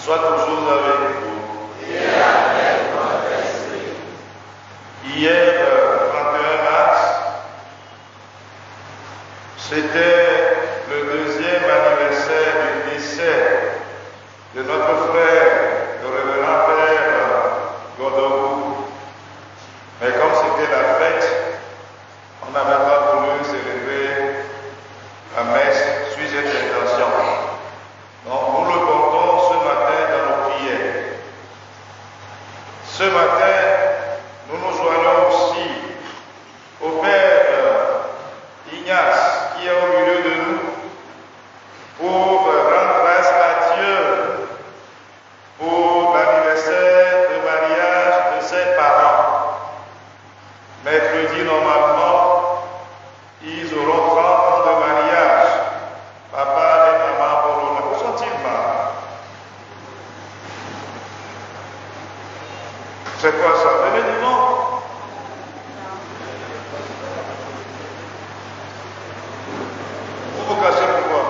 soit toujours avec vous. Et avec votre esprit. Hier, 31 mars, c'était le deuxième anniversaire du décès de notre frère, le révérend père Godogou. Mais comme c'était la fête, on n'avait pas voulu célébrer la messe sur cette intention. Donc nous le portons ce matin dans nos prières. Ce matin, nous nous joignons aussi au Père Ignace qui est au milieu de nous pour rendre grâce à Dieu pour l'anniversaire de mariage de ses parents. Mercredi, normalement, ils auront 30 ans de mariage. Papa et maman Borona. Où sont-ils, maman? C'est quoi ça? Venez devant. Vous vous cachez pourquoi?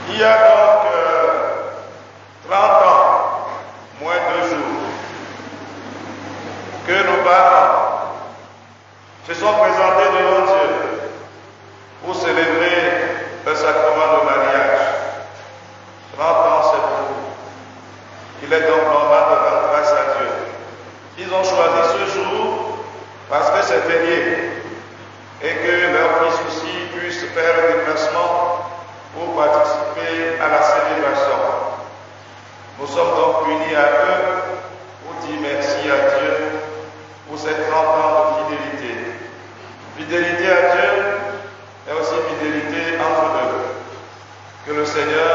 Il y a donc 30 ans, moins 2 jours, que nos parents se sont présentés devant Dieu pour célébrer le sacrement de mariage. 30 ans, c'est beaucoup. Il est donc normal de rendre grâce à Dieu. Ils ont choisi ce jour parce que c'est férié et que leur fils aussi puisse faire le déplacement pour participer à la célébration. Nous sommes donc unis à eux pour dire merci à Dieu pour ces 30 ans de fidélité. Fidélité à Dieu et aussi fidélité entre eux. Que le Seigneur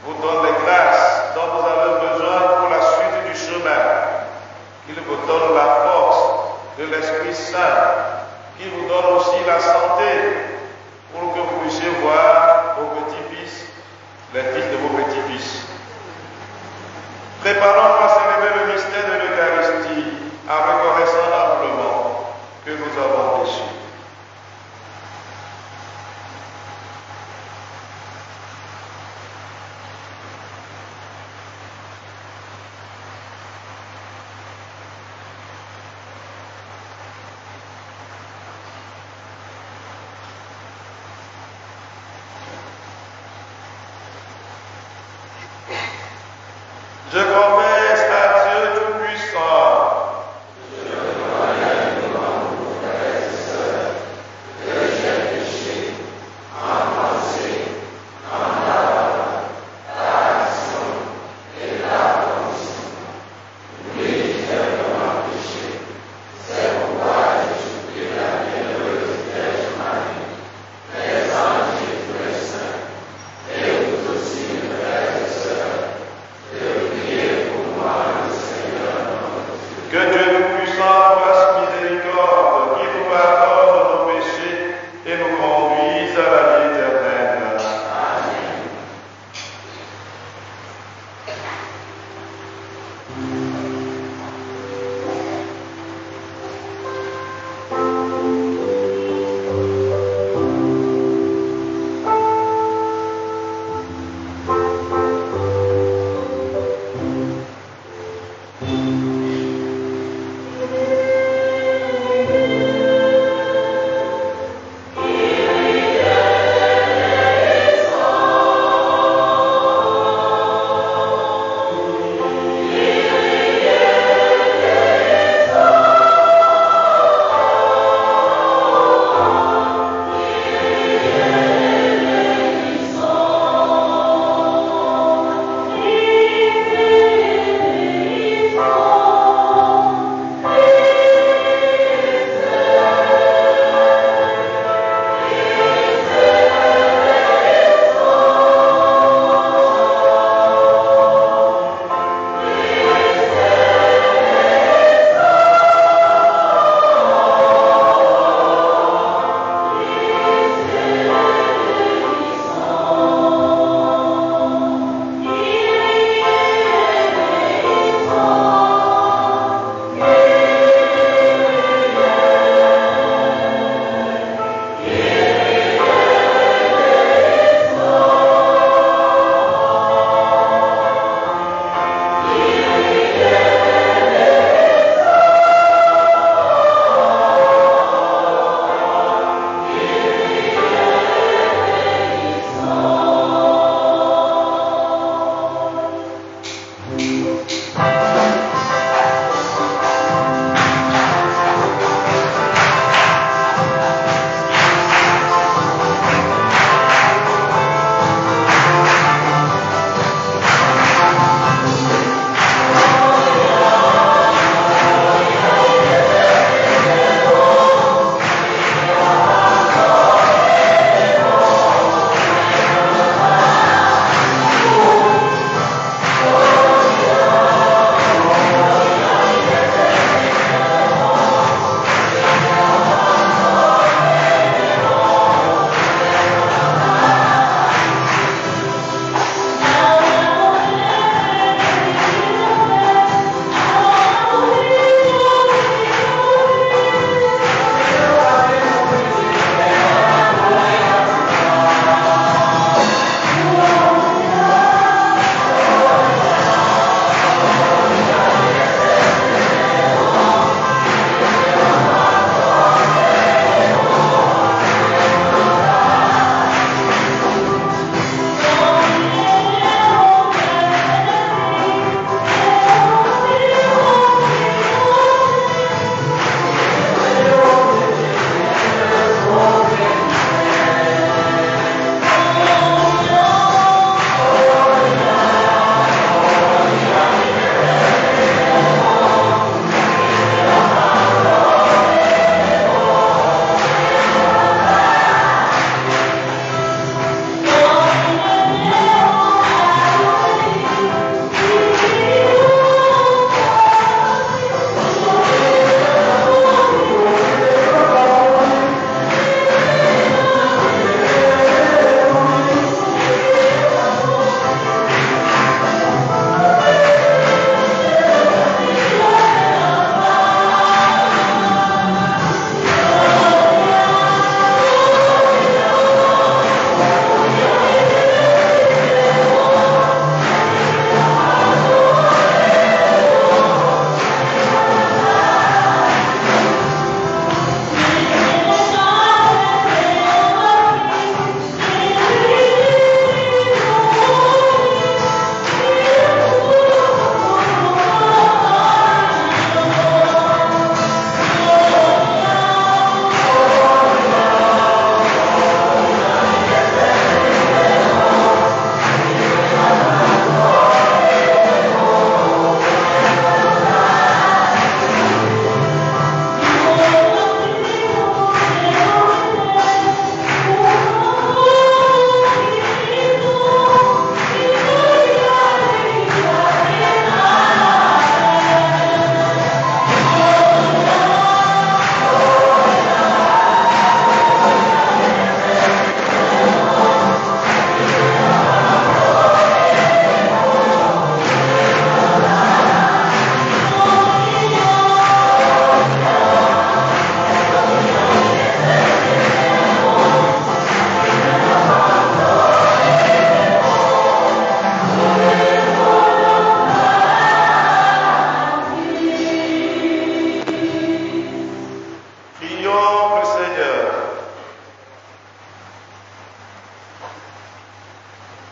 vous donne les grâces dont vous avez besoin pour la suite du chemin. Qu'il vous donne la force de l'Esprit Saint. Qu'il vous donne aussi la santé pour que vous puissiez voir vos petits-fils, les fils de vos petits-fils. Préparons-nous à célébrer le mystère de l'Eucharistie en reconnaissant amplement que nous avons péché. Je confesse à Dieu Tout-Puissant. Je reconnais devant vous, frères et sœurs, que j'ai péché en pensée, en parole, par action et par commission. Oui, j'ai vraiment péché. C'est pourquoi je supplie la bienheureuse Vierge Marie, les anges et tous les saints, et vous aussi, frères et sœurs, de prier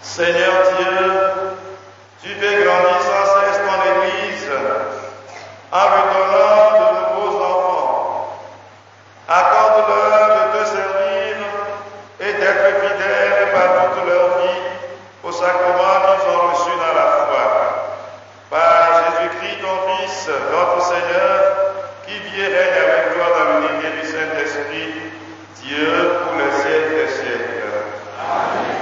Seigneur Dieu, tu fais grandir sans cesse ton Église en lui donnant de nouveaux enfants. Accorde-leur de te servir et d'être fidèles par toute leur vie au sacrement qu'ils ont reçu dans la foi. Par Jésus-Christ, ton Fils, notre Seigneur, qui vit et règne avec toi dans l'unité du Saint-Esprit, Dieu pour les siècles des siècles. Amen.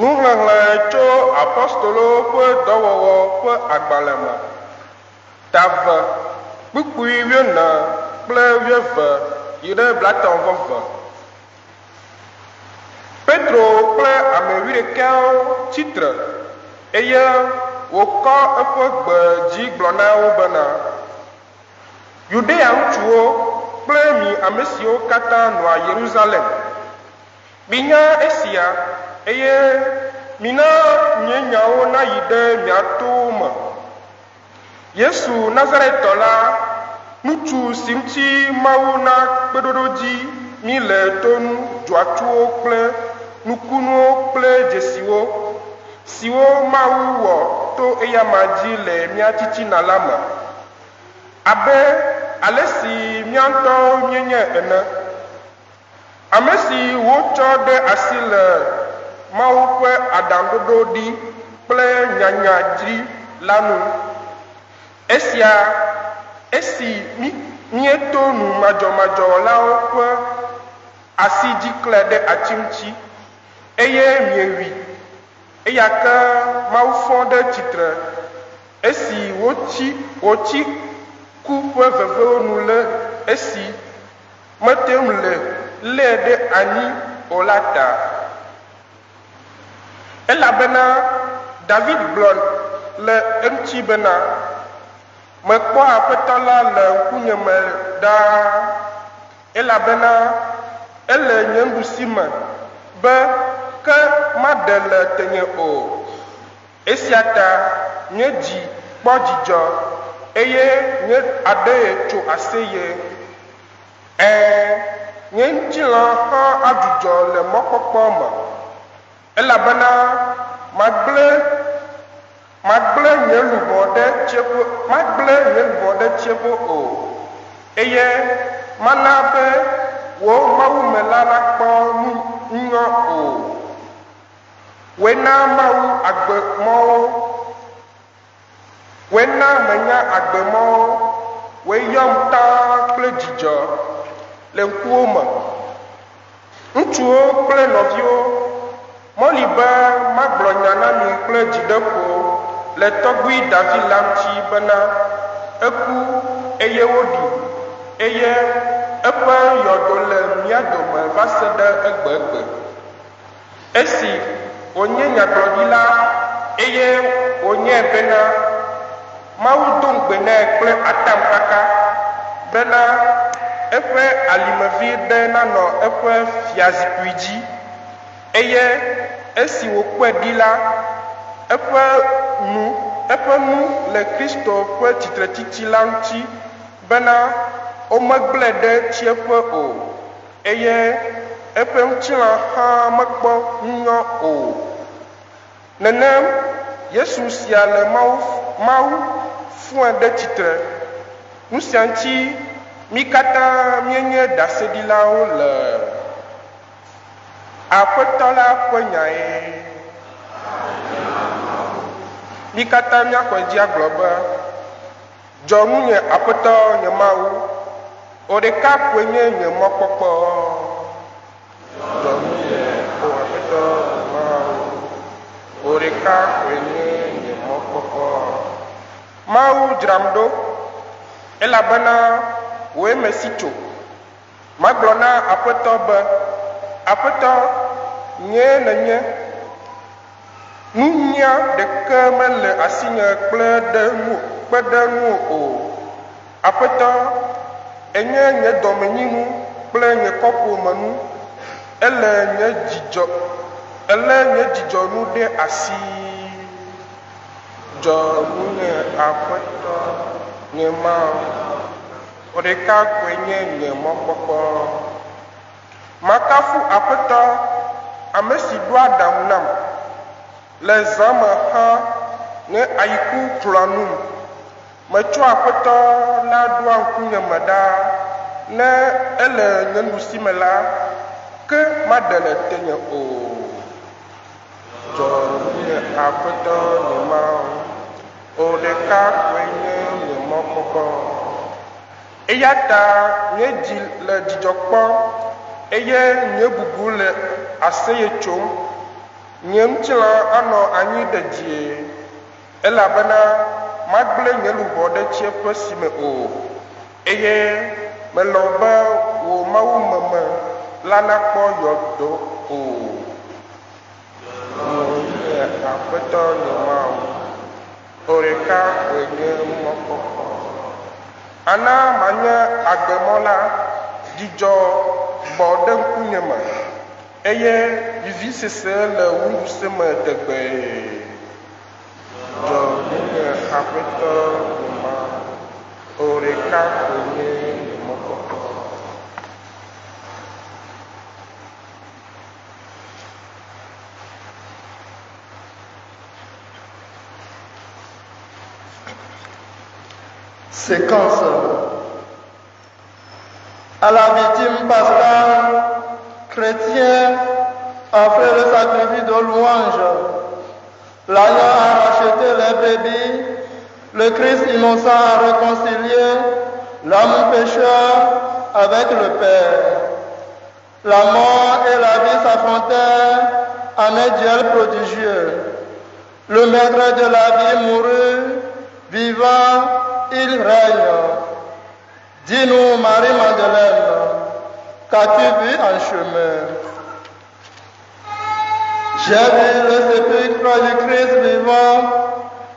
Nuxlẽxlẽ tso apostolo ƒe dɔwɔwɔ ƒe agbalẽ me. Tave kpukpui 14 kple 12 yi ɖe blatɔ̃-vɔ-ve. Petro kple ame 11 tsitre eye wòkɔ eƒe gbe dzi gblɔ na wo bena, Yudea ŋutsuwo kple mi ame siwo katã nɔa Yerusalem, minya esia eye mina nye nyawo nayi ɖe mia towo me. Yesu Nazaretɔ la, ŋutsu si ŋuti Mawu na kpeɖoɖo dzi mi le tonu dzɔatsuwo kple nukunuwo kple dzesiwo siwo Mawu wɔ to eya ma dzi le mia titina la me, abe ale si mia ŋutɔ mienye ene. Ame si wotsɔ ɖe asi le Mawu ƒe aɖaŋuɖoɖo ɖi kple nyanyadzi la nu. Esi mieto nu madzɔmadzɔwɔlawo ƒe asi dzi klẽ ɖe ati ŋuti eye miewui, eya ke Mawu fɔ ɖe tsitre esi wòtsi ku ƒe vevewo nu le esi mete ŋu le lé ɖe anyi o la ta. Elabena David gblɔ le eŋuti bena, mekpɔ Aƒetɔ la le ŋkunye me ɖaa, elabena ele nye nuɖusime be ke maɖe le tenye o. Esia ta nye dzi kpɔ dzidzɔ eye nye aɖe tso aseye. Nye ŋutilã hã adzudzɔ le mɔkpɔkpɔ me, elabena magblẽ nye luʋɔ ɖe tsiẽƒe o, eye mana be wò Mawume la nakpɔ nunyɔ o. Woe na Mawu agbemɔwo, woe na menya agbemɔwo, woe yɔm taa kple dzidzɔ le ŋkuwo me. Ŋutsuwo kple nɔviwo, mɔli be magblɔ nya na mi kple dzideƒo le tɔgbui David la ŋuti bena eku eye woɖi, eye eƒe yɔdo le mía dome va se ɖe egbegbe. Esi wònye nyagblɔɖila eye wònye bena Mawu do ŋugbe nɛ kple atamkaka bena eƒe alimevi ɖe nanɔ eƒe fiazikpui dzi, eye esi wòkpɔe ɖi la, eƒe nu le Kristo ƒe tsitretiti la ŋuti bena womegblẽ ɖe tsiẽƒe o, eye eƒe ŋutilã hã mekpɔ nunyɔ o. Nenem Yesu sia le Mawu fɔe ɖe tsitre. Nu sia ŋuti mi katã mienye ɖaseɖilawo le Aƒetɔ la ƒe nyae. Mi katã miaxɔ dzi agblɔ be, dzɔnu nye Aƒetɔ nye Mawu, o ɖeka koe nye nye mɔkpɔkpɔ. Dzɔnu nye o Aƒetɔ Mawu, o ɖeka koe nye nye mɔkpɔkpɔ. Mawu dzram ɖo, elabena woe me si tso. Magblɔ na Aƒetɔ be, Aƒetɔ, nye nenye, nunya ɖeke mele asinye kpe ɖe ŋu o. Aƒetɔ, enye nye dɔmenyinu kple nye kɔƒomenu, ele nye elé nye dzidzɔnu ɖe asi. Dzɔnu nye aƒetɔ nye Mawu. O ɖeka koe nye nye mɔkpɔkpɔ. Makafu aƒetɔ ame si ɖo aɖaŋu nam le zã me hã nye ayiku kplɔa nu. Metsɔ aƒetɔ la ɖoa ŋkunye me ɖa ne ele nye nuɖusime la ke maɖe le tenye o. Dzɔnu nye aƒetɔ nye Mawu. O ɖeka koe nye nye mɔkpɔkpɔ. Eya ta nye dzi le dzidzɔ kpɔm eye nye bubu le aseye tsom. Nye ŋutilã anɔ anyi ɖe dzie elabena magblẽ nye luʋɔ ɖe tsiẽƒe si me o eye melɔ̃ be wò Mawu meme la nakpɔ yɔdo o. Nye aƒetɔ nye Mawu. O ɖeka koe nye mɔkpɔkpɔ. Ana manye agbemɔla dzidzɔ gbɔ ɖe ŋkunye me eye vivi sese le wo ŋusẽ me tegbee. Dzɔnu nye aƒetɔ nye Mawu. O ɖeka koe nye mɔkpɔkpɔ. Séquence. À la victime pascale, chrétien a fait le sacrifice de louange. L'agneau a racheté les brebis, le Christ innocent a réconcilié l'homme pécheur avec le Père. La mort et la vie s'affrontèrent en un duel prodigieux. Le maître de la vie mourut, vivant, il règne. Dis-nous, Marie-Madeleine, qu'as-tu vu en chemin? J'ai vu le sépulcre du Christ vivant,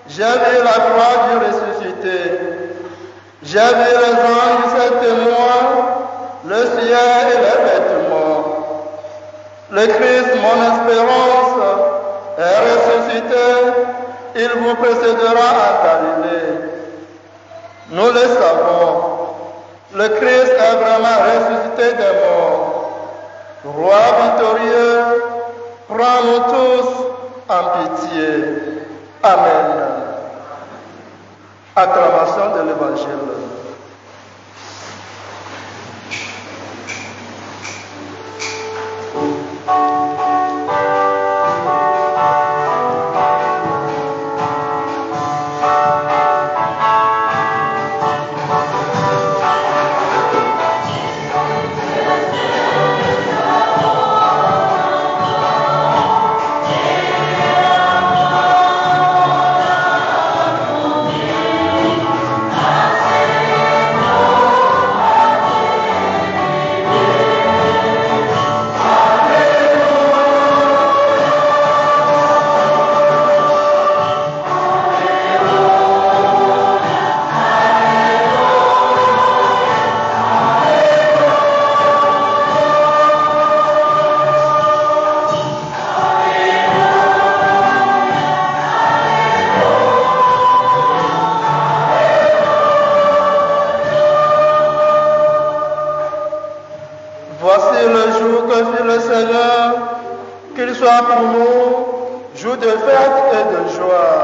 j'ai vu la croix du ressuscité, j'ai vu les anges, ses témoins, le ciel et les vêtements. Le Christ, mon espérance, est ressuscité, il vous précédera à Galilée. Nous le savons. Le Christ est vraiment ressuscité des morts. Roi victorieux, prends-nous tous en pitié. Amen. Acclamation de l'Évangile. Voici le jour que fit le Seigneur, qu'il soit pour nous jour de fête et de joie.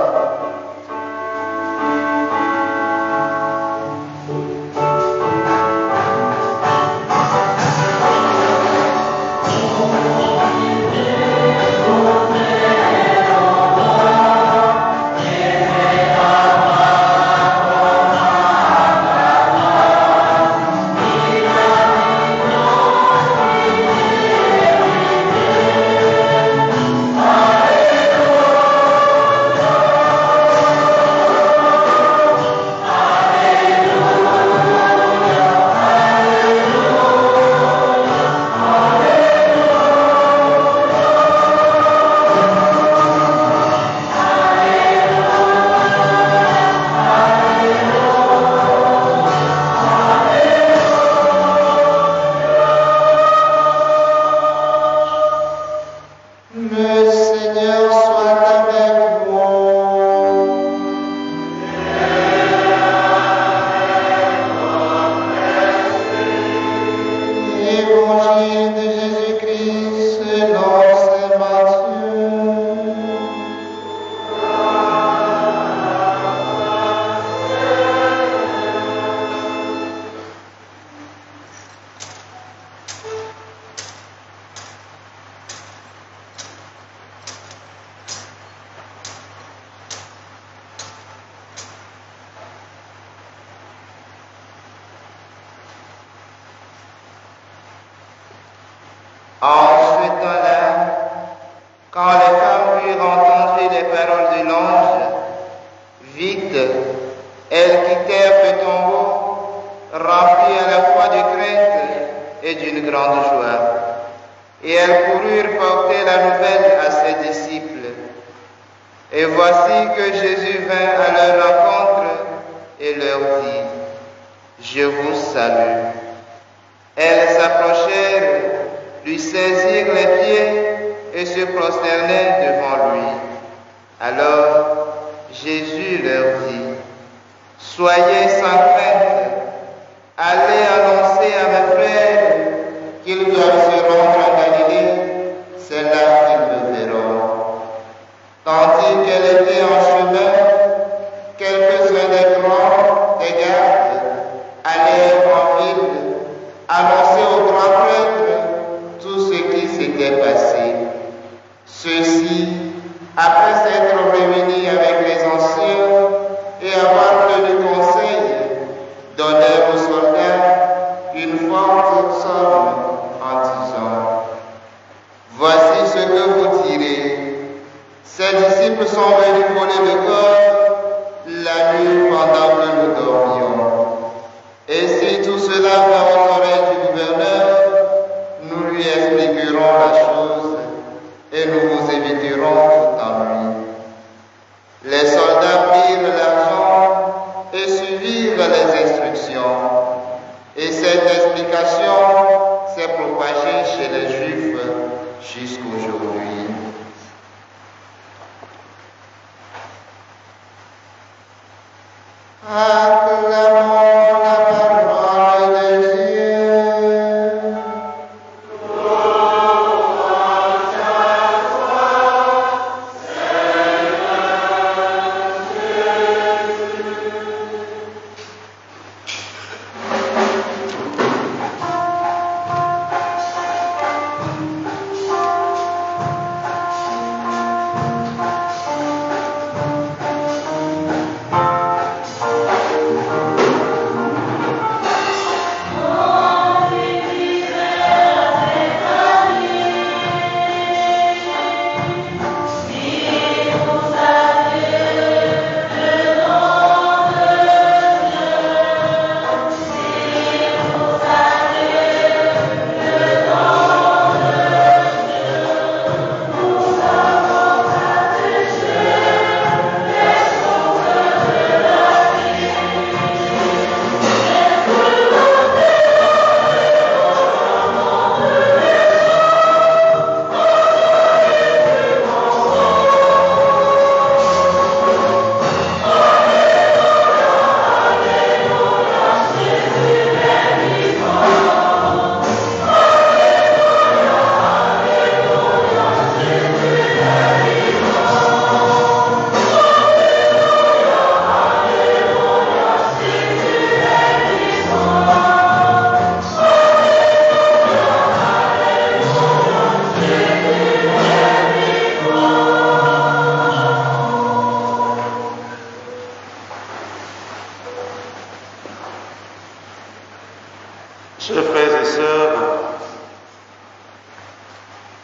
Le Seigneur soit avec vous. Évangile de Jésus-Christ selon saint Matthieu. En ce temps-là, quand les femmes eurent entendu les paroles de l'ange, vite, elles quittèrent le tombeau, remplies à la fois de crainte et d'une grande joie. Et elles coururent porter la nouvelle à ses disciples. Et voici que Jésus vint à leur rencontre et leur dit, « Je vous salue. » Elles s'approchèrent, lui saisirent les pieds et se prosternèrent devant lui. Alors Jésus leur dit, « Soyez sans crainte, allez annoncer à mes frères qu'ils doivent se rendre en Galilée, c'est là qu'ils me verront. » Tandis qu'elle était en chemin, quelques-uns des grands, des gardes, allèrent en ville annoncer aux grands prêtres tout ce qui s'était passé. Ceux-ci, après s'être réunis avec les anciens et avoir pris le conseil, donnèrent aux soldats une forte somme en disant, « Voici ce que vous direz. Ces disciples sont venus voler le corps la nuit pendant que nous dormions. Et si tout cela va aux oreilles du gouverneur, nous lui expliquerons la chose et nous vous éviterons tout ennui. » Les soldats prirent l'argent et suivirent les instructions. Et cette explication s'est propagée chez les Juifs jusqu'aujourd'hui. Acclamons la parole de Dieu. Chers frères et sœurs,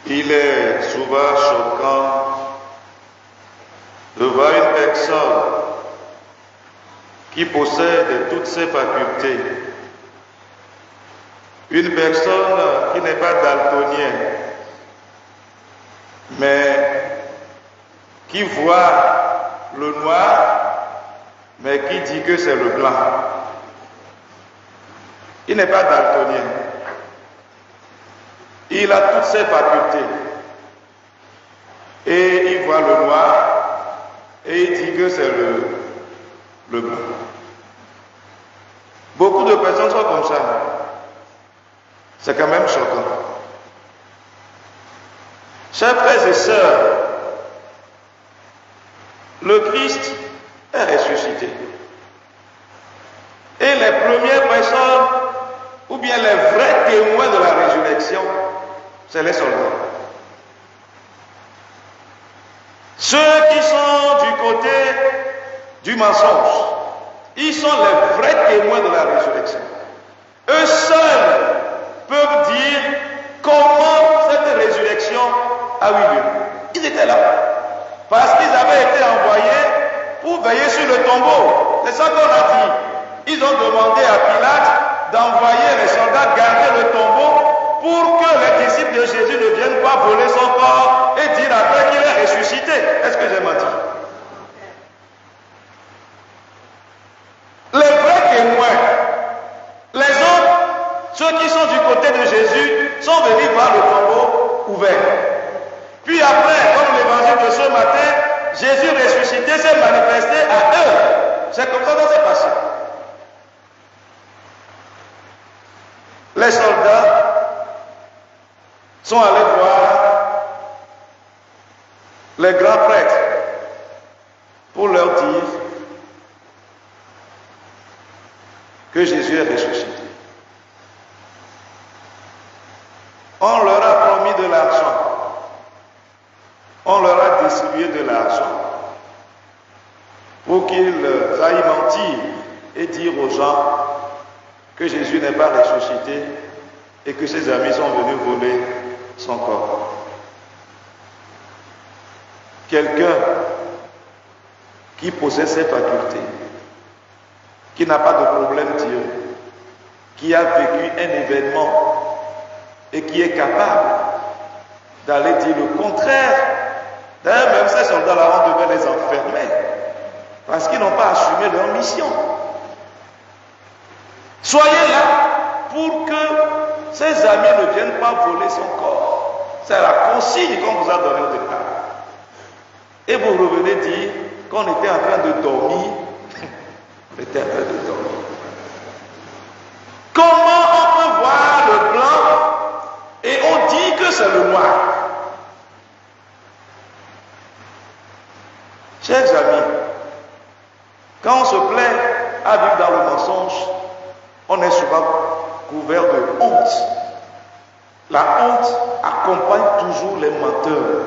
il est souvent choquant de voir une personne qui possède toutes ses facultés, une personne qui n'est pas daltonien, mais qui voit le noir, mais qui dit que c'est le blanc. Il n'est pas daltonien. Il a toutes ses facultés. voit le noir et il dit que c'est le blanc. Beaucoup de personnes sont comme ça. C'est quand même choquant. Chers frères et sœurs, le Christ est ressuscité. Et les premières personnes, ou bien les vrais témoins de la résurrection, c'est les soldats. Ceux qui sont du côté du mensonge, ils sont les vrais témoins de la résurrection. Eux seuls peuvent dire comment cette résurrection a eu lieu. Ils étaient là. Parce qu'ils avaient été envoyés pour veiller sur le tombeau. C'est ça qu'on a dit. Ils ont demandé à Pilate d'envoyer les soldats garder le tombeau pour que les disciples de Jésus ne viennent pas voler son corps et dire après qu'il est ressuscité. Est-ce que j'ai menti? Les vrais témoins, les autres, ceux qui sont du côté de Jésus, sont venus voir le tombeau ouvert. Puis après, comme l'évangile de ce matin, Jésus ressuscité s'est manifesté à eux. C'est comme ça que ça s'est passé. Les soldats sont allés voir les grands prêtres pour leur dire que Jésus est ressuscité. On leur a promis de l'argent. On leur a distribué de l'argent pour qu'ils aillent mentir et dire aux gens que Jésus n'est pas ressuscité et que ses amis sont venus voler son corps. Quelqu'un qui possède ses facultés, qui n'a pas de problème Dieu, qui a vécu un événement et qui est capable d'aller dire le contraire. D'ailleurs, même ces soldats-là, on devait les enfermer parce qu'ils n'ont pas assumé leur mission. Soyez là pour que ses amis ne viennent pas voler son corps. C'est la consigne qu'on vous a donnée au départ. Et vous revenez dire qu'on était en train de dormir. On était en train de dormir. Comment on peut voir le blanc et on dit que c'est le noir? Chers amis, quand on se plaît à vivre dans le mensonge, on est souvent couvert de honte. La honte accompagne toujours les menteurs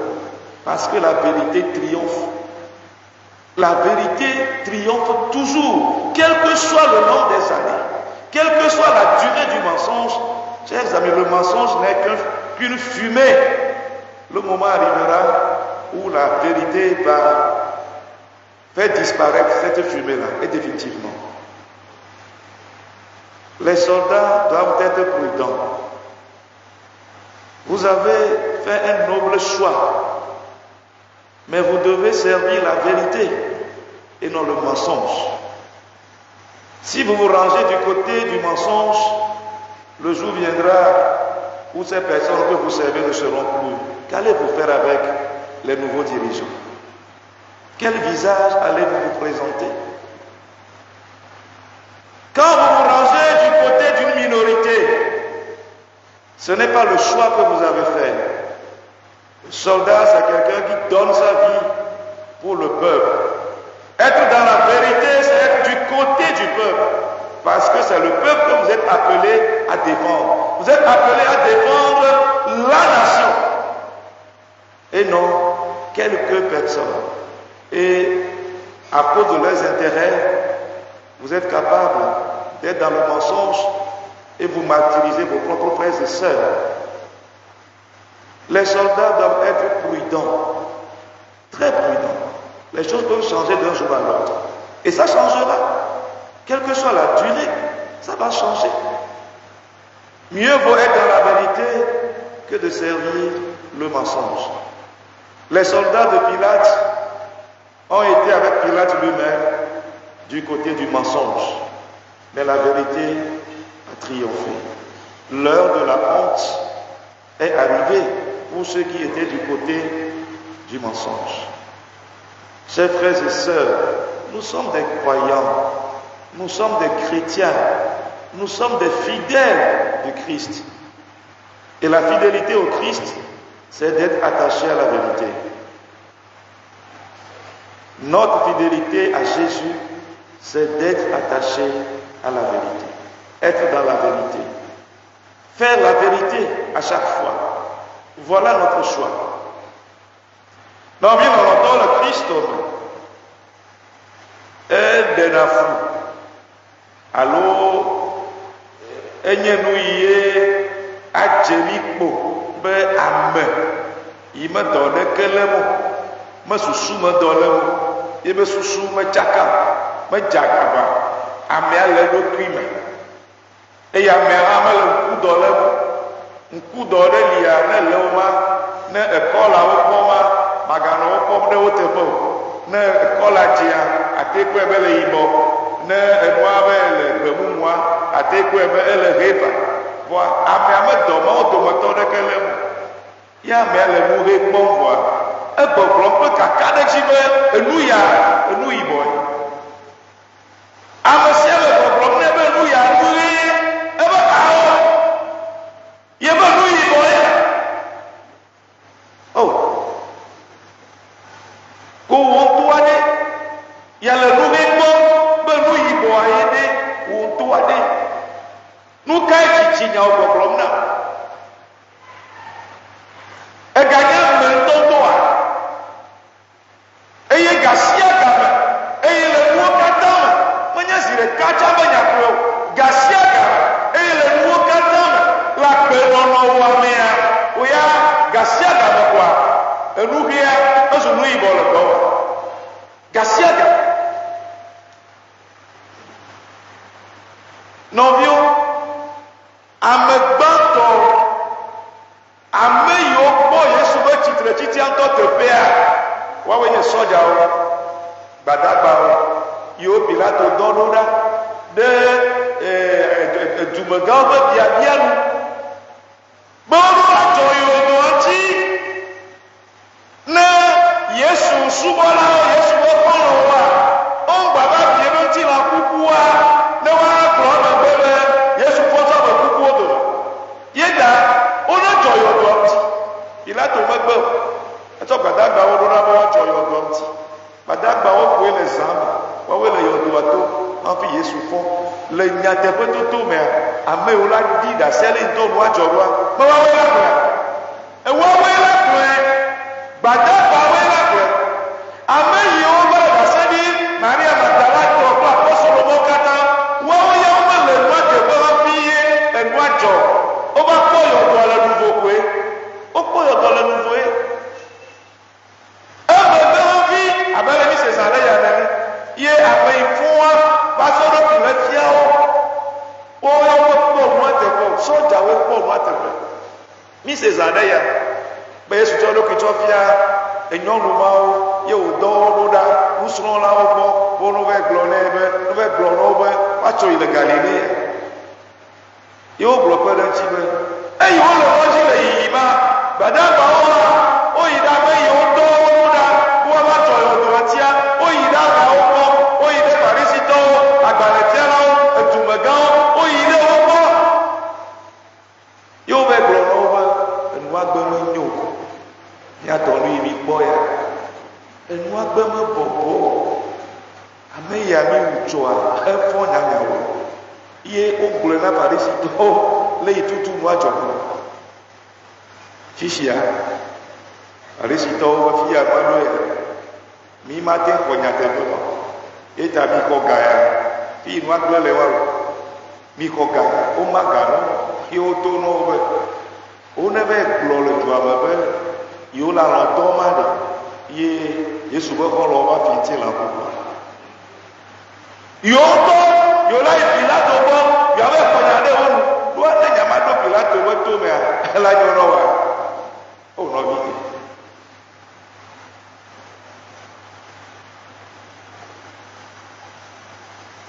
parce que la vérité triomphe. La vérité triomphe toujours, quel que soit le nombre des années, quelle que soit la durée du mensonge. Chers amis, le mensonge n'est qu'une fumée. Le moment arrivera où la vérité va faire disparaître cette fumée-là, et définitivement. Les soldats doivent être prudents. Vous avez fait un noble choix, mais vous devez servir la vérité et non le mensonge. Si vous vous rangez du côté du mensonge, le jour viendra où ces personnes que vous servez ne seront plus. Qu'allez-vous faire avec les nouveaux dirigeants? Quel visage allez-vous vous présenter? Quand vous vous rangez du côté d'une minorité, ce n'est pas le choix que vous avez fait. Le soldat, c'est quelqu'un qui donne sa vie pour le peuple. Être dans la vérité, c'est être du côté du peuple. Parce que c'est le peuple que vous êtes appelé à défendre. Vous êtes appelé à défendre la nation. Et non quelques personnes. Et à cause de leurs intérêts, vous êtes capable d'être dans le mensonge et vous martyrisez vos propres frères et sœurs. Les soldats doivent être prudents, très prudents. Les choses peuvent changer d'un jour à l'autre. Et ça changera. Quelle que soit la durée, ça va changer. Mieux vaut être dans la vérité que de servir le mensonge. Les soldats de Pilate ont été avec Pilate lui-même du côté du mensonge. Mais la vérité a triomphé. L'heure de la honte est arrivée pour ceux qui étaient du côté du mensonge. Chers frères et sœurs, nous sommes des croyants, nous sommes des chrétiens, nous sommes des fidèles du Christ. Et la fidélité au Christ, c'est d'être attaché à la vérité. Notre fidélité à Jésus, c'est d'être attaché à la vérité. Être dans la vérité. Faire la vérité à chaque fois. Voilà notre choix. Non, bien longtemps, le Christ est de la fou. Alors, Enyenouye a djemikpo be ame. Il me donne que le mot. Me sousou me donne le mot. Il me sousou me tchaka. Me djakaba. Ame a le do crime. Et ame a me le coup dans le mot. Un coup dans le lia, ne le ma, ne école à opoma, magano opom de otebo, ne école à dia, à te quoi belle ibo, ne émoi belle, le moua, à te quoi belle répa. Voilà, ame a me doma, on domato de quel mot. Ya me a le mourir bon voir. Un peu blanc, caca de chive, et nous ya, et nous y boy. Ame si le problème, ne nous ya, mourir.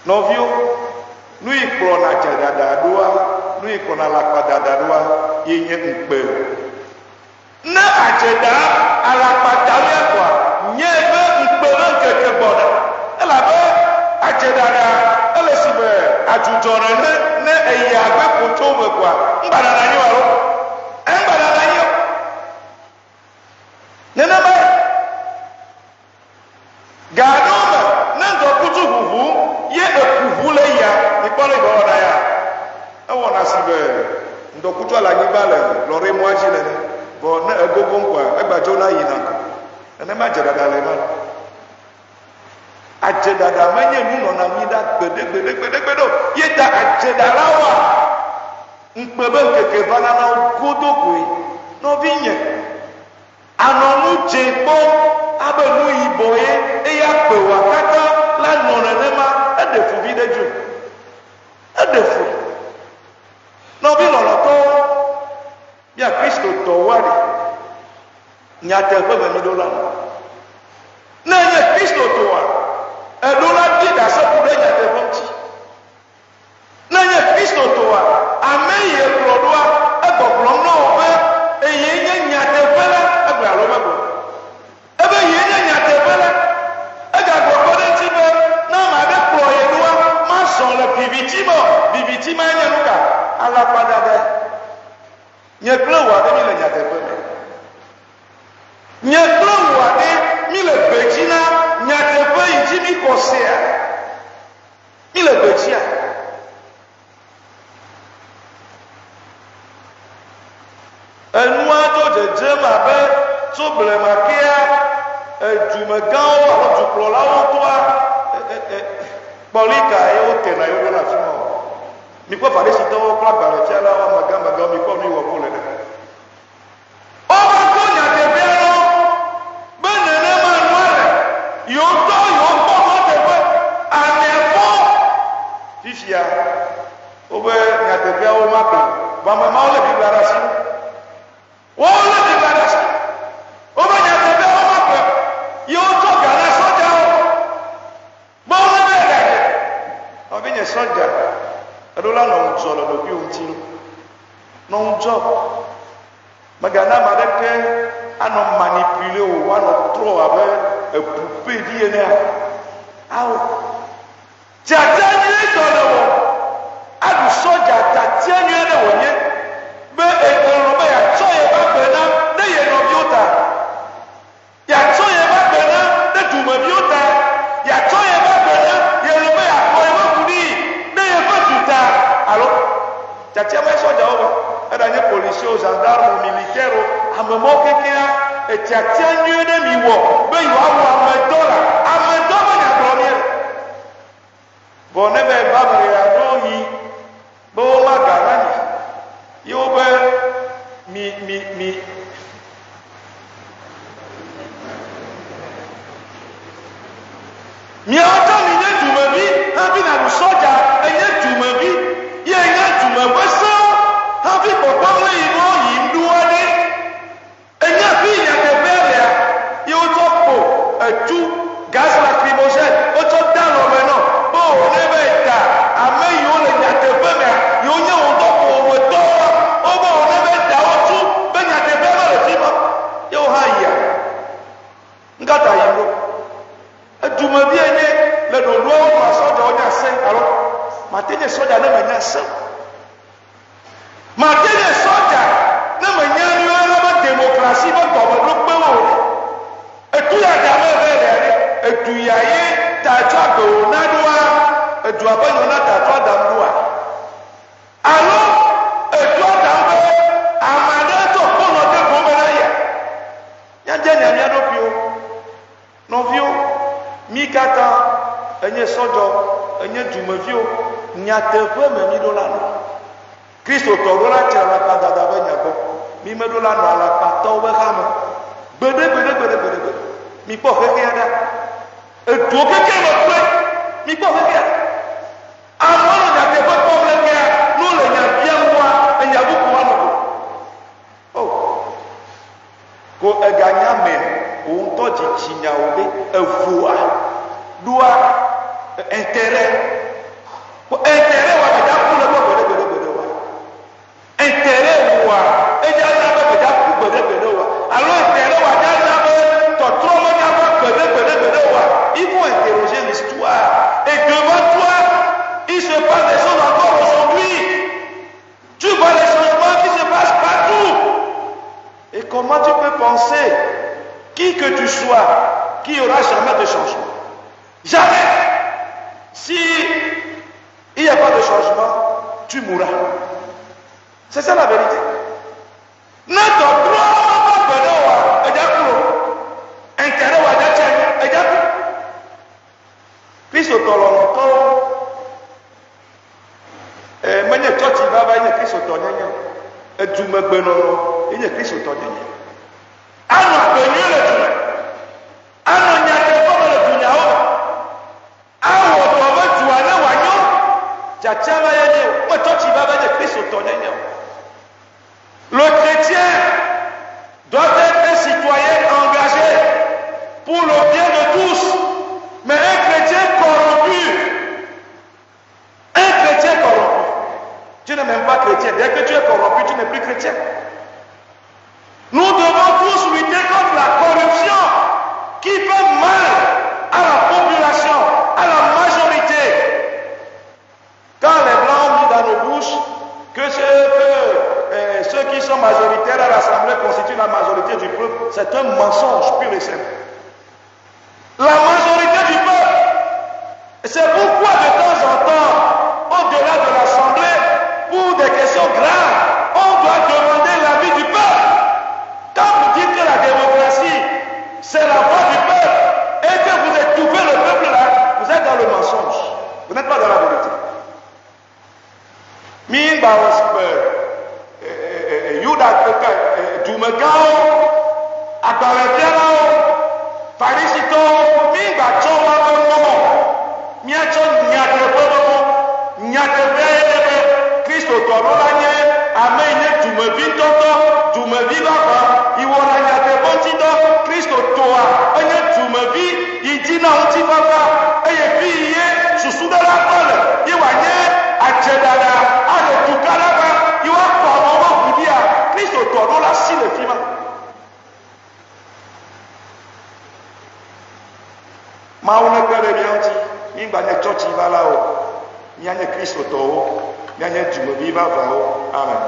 Novio, nous y prenons la tchadadadoua, nous y prenons la quadadadoua, y n'y a pas de na adzeda alakpatalia we kwa mbana na nyi waro mbana na nyi nena ba gadoma nanzo kutu huhu ye ekuhu le ya ni pole go na ya e wona sibe ndo kutu ala nyi bale lore mo aji le bo na egogo nkwa egbajo na yi na ko ene ma jeda dale ma ajedada manye nuno na mida gbede yeta ajedara wa nkpebe nkeke bana na godokwe no binye anonu jebo abelu iboye eya pe wa kaka la nona nema edefu bideju edefu no bi lolo to bia Kristo to wari nyate pe me dola na ye Kristo to wa edola di da se ku de nyate pomchi na ye Kristo to wa ameye klodoa egboglo no obe eye nye nyate pele egbe alo mebo ebe ye nye nyate pele ega gbogbo de ti be na ma de pro ye doa ma so le bibiti ma nye nuka ala pada de nye klo wa de mi le nyate pele nye klo wa de mi le bejina nyate pe yi mi kosea mi le bejia enua to jeje ma be to ble ma kia edumegan o duklola o toa polika e o tena yo na fimo mi ko fare si to kla bare ti ala wa maga mi ko mi wo pole de o ba ko nya de be no be nene ma nuare yo to yo ko mo de be anefo fifia o be nya de be o ma ba ma o le bi bara si wọ́n lè di padà sí ó bá yà tẹ̀lé ọmọ pẹ̀ yóò tó gàrà sọ́jà ó bọ́ wọn bẹ́ẹ̀ dàgbẹ́ ọbí yẹn sọ́jà ẹ̀dọ́lá nà ń sọ̀rọ̀ lóbi ohun tí nà ń jọ mẹgànnà màdẹ́kẹ́ ànà manipulé o wà nà trọ abẹ́ ẹ̀pùpé díẹ̀ náà áwò tìàtẹ́ ní ìtọ́lẹ̀ wọ̀ adù sọ́jà tàtẹ́ ní ẹ̀rẹ̀ wọ̀nyẹ́ bẹ́ ẹ̀kọ́rọ̀ bẹ́ yàtọ̀ yẹ bá bẹ̀ náà ní yẹ nọ bí ó ta yàtọ̀ yẹ bá bẹ̀ náà ní dùmọ̀ bí ó ta yàtọ̀ yẹ bá bẹ̀ náà yẹ lọ bẹ́ yàtọ̀ yẹ bá kú ní ní yẹ bá tù ta alo tàtí ẹmẹ sọjà ọwọ ẹdá nye polisi o gendarme militaire o amẹmọ kékeré ẹtì àti ẹnyẹ ẹdẹ mi wọ bẹ yọ awọ amẹdọ la amẹdọ bẹ yàtọ̀ ní ẹ bọ ne bẹ bá bẹrẹ yàtọ̀ yìí bẹ wọ́n má gàrà yìí yóò bẹ mi ọjọ́ mi yẹ dùmọ̀ bí hafi nà lù sọ́jà ẹ̀yẹ dùmọ̀ bí yẹ ẹ̀yẹ dùmọ̀ bẹ́ sọ́ hafi bọ̀bọ̀ lẹ́yìn náà yìí ń dúwọ́ ní ẹ̀yẹ bí ìyàtọ̀ bẹ́ẹ̀rẹ̀ à yóò tó pò ẹ̀tú gas lacrimogène ó tó dáná ọmọ náà bó o ní bẹ́ẹ̀ ta àmẹ́yìn ó lè yàtọ̀ bẹ́ẹ̀ yóò yẹ òun tó pò òwe tó ó bọ̀ o ní bẹ́ẹ̀ ta ó tú bẹ́ẹ̀ yàtọ̀ bẹ́ẹ̀ rẹ̀ sí mọ́ yóò há yà ńgàtà yìí ló ẹ̀dùmọ̀ bí ẹ̀yẹ lẹ́nu olú ọ̀pọ̀ sọ́jà ọjà sẹ́ àlọ́ màtẹ́yẹ sọ́jà náà mẹ̀nyà sẹ́ màtẹ́yẹ sọ́jà náà mẹ̀nyà ní ọlọ́mọ dèmọkìrasì bá tọ̀wọ̀ ló pé wò ó ẹ̀tú yàtọ̀ mẹ́rẹ̀ rẹ̀ ẹ̀tú yàyé tààtú àgbẹ̀wò nádùá ẹ̀tú àbẹ̀yọ̀ náà tààtú àdàmúwà àlọ́ ẹ̀tú àdàmúwà àmàdẹ́tọ̀ kọ́nà ọ̀dẹ́kùn mẹ́rẹ̀ yà yàjẹ́ ní àmì àdófíò nọ́fíò mi kata enye sɔdzɔ enye dumevio nyateƒe me mi ɖo la nɔ kristo tɔ ɖo la tse alakpa dada be nyagbɔ mi me ɖo la nɔ alakpa tɔwo be hame gbeɖegbeɖegbeɖegbeɖegbe mi kpɔ xexea ɖa eduo keke me kpe mi kpɔ xexea amewo le nyateƒe kpɔm le kea no le nya biam wa enya bubu wa me o ko eganya me òun tọ́ jìjì nyàwó bí evoa ɖoa intérêt wa gbẹdà kú lẹ bọ gbẹdẹgbẹdẹ wa intérêt wa ẹdí àná bẹ gbẹdà kú gbẹdẹgbẹdẹ wa alo intérêt wa ẹdí àná bẹ tọtrọ bẹ ní abẹ gbẹdẹgbẹdẹ wa il faut interroger l'histoire et devant toi il se passe des choses encore aujourd'hui tu Qui que tu sois, qu'il n'y aura jamais de changement. Jamais. Si il n'y a pas de changement, tu mourras. C'est ça la vérité. Notre droit, intérêt wa dɛkyɛ ɛgya ko kristo tɔlɔlɔtɔ menye tsɔtsi baba nye kristo tɔ nyenye edumegbenɔnɔ yenye kristo tɔ nyenye anɔ agbenyui le dume anɔ nyateƒe le dunyawo awɔ dɔ be dua ne wòanyɔ tsatsiama yenye me tsɔtsi baba nye kristo tɔ nyenye le chrétien doit être un citoyen engagé pour le bien de tous. Mais un chrétien corrompu, tu n'es même pas chrétien. Dès que tu es corrompu, tu n'es plus chrétien. Nous devons tous lutter contre la corruption qui fait mal à la population, à la majorité. Quand les blancs ont mis dans nos bouches que ceux qui sont majoritaires à l'Assemblée constituent la majorité du peuple, c'est un mensonge pur et simple. La majorité du peuple. C'est pourquoi de temps en temps, au-delà de l'Assemblée, pour des questions graves, on doit demander l'avis du peuple. Quand vous dites que la démocratie, c'est la voix du peuple, et que vous étouffez le peuple là, vous êtes dans le mensonge. Vous n'êtes pas dans la vérité. Farisito, mingba tsɔ wa be mɔ, miatsɔ nyateƒe be mɔ, nyateƒe ye be Kristo tɔɖo la nye ame yi nye dumevi tɔtɔ, dumevi vava, yi wɔna nyateƒe ŋuti dɔ, Kristo tɔa enye dumevi yi dzina ŋuti vava, eye fi yi ye susuɖela kɔ le, yi wòanye adzeɖaɖa, aɖe tukaɖa va, yi woakɔ amewo ƒe ʋu dzia, Kristo tɔɖo la si le fi ma. Mawu ne kpe ɖe mía ŋuti, mí gba nye tsɔtsi valawo, míanye kristotɔwo, míanye dumevi vavawo. Amen.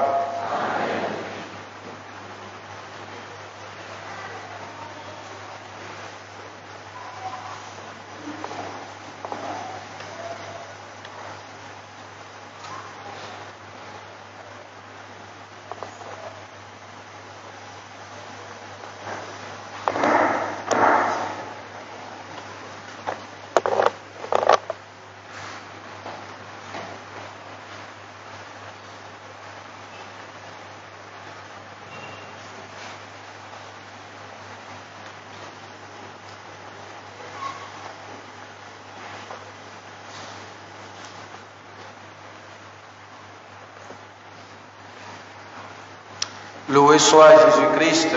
Loué soit Jésus-Christ.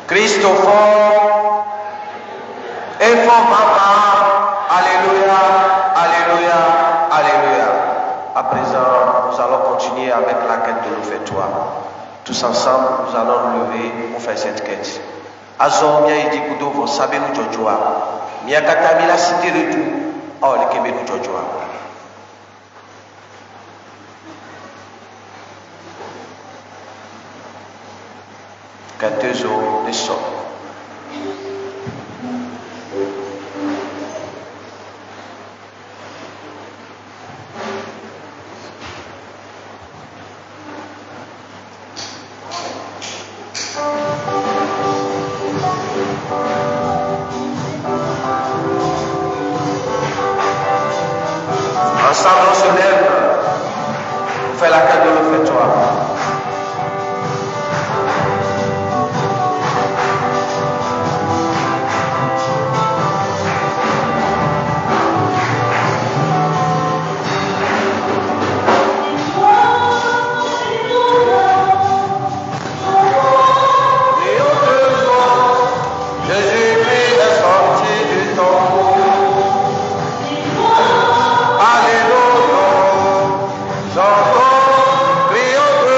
Christ au fond et fort papa. Alléluia, alléluia, alléluia. À présent, nous allons continuer avec la quête de l'ouverture. Tous ensemble, nous allons nous lever pour faire cette quête. Azon mia idi kudo vo sabe nu jojoa. Mia kata mila sitiri tu. Oh, le kebe nu jojoa. Canteuse des sons. Ensemble, on se lève pour faire la quête de l'offertoire. Alléluia, crions de